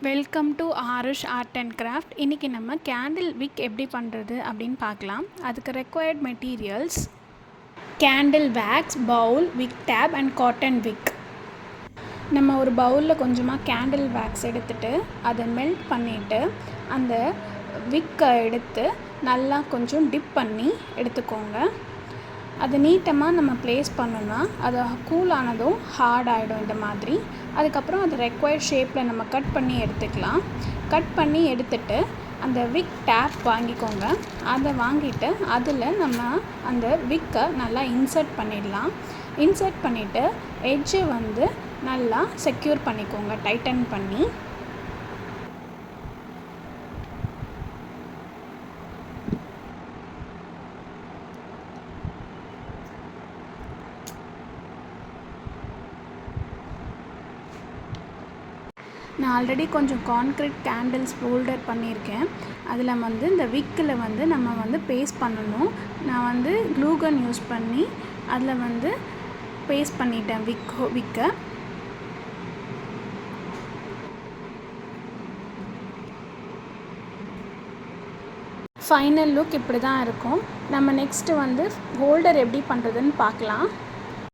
Welcome to Aarush art and craft. இன்றைக்கி நம்ம candle wick எப்படி பண்ணுறது அப்படின்னு பார்க்கலாம். அதுக்கு required materials candle wax, bowl, wick tape and cotton wick. நம்ம ஒரு பவுலில் கொஞ்சமாக கேண்டில் வேக்ஸ் எடுத்துகிட்டு அதை மெல்ட் பண்ணிவிட்டு அந்த விக்கை எடுத்து நல்லா கொஞ்சம் டிப் பண்ணி எடுத்துக்கோங்க. அது நீட்டமாக நம்ம ப்ளேஸ் பண்ணோன்னா அது கூல் ஆனதும் ஹார்ட் ஆகிடும் இந்த மாதிரி. அதுக்கப்புறம் அது ரெக்வயர்ட் ஷேப்பில் நம்ம கட் பண்ணி எடுத்துக்கலாம். கட் பண்ணி எடுத்துகிட்டு அந்த விக் டேப் வாங்கிக்கோங்க. அதை வாங்கிட்டு அதில் நம்ம அந்த விக்கை நல்லா இன்சர்ட் பண்ணிடலாம். இன்சர்ட் பண்ணிவிட்டு எட்ஜை நல்லா செக்யூர் பண்ணிக்கோங்க, டைட்டன் பண்ணி. நான் ஆல்ரெடி கொஞ்சம் கான்க்ரீட் கேண்டில்ஸ் ஹோல்டர் பண்ணியிருக்கேன். அதில் இந்த விக்கில் நம்ம பேஸ்ட் பண்ணணும். நான் க்ளூகன் யூஸ் பண்ணி அதில் பேஸ்ட் பண்ணிட்டேன் விக்கை. ஃபைனல் லுக் இப்படி தான் இருக்கும். நம்ம நெக்ஸ்ட்டு ஹோல்டர் எப்படி பண்ணுறதுன்னு பார்க்கலாம்.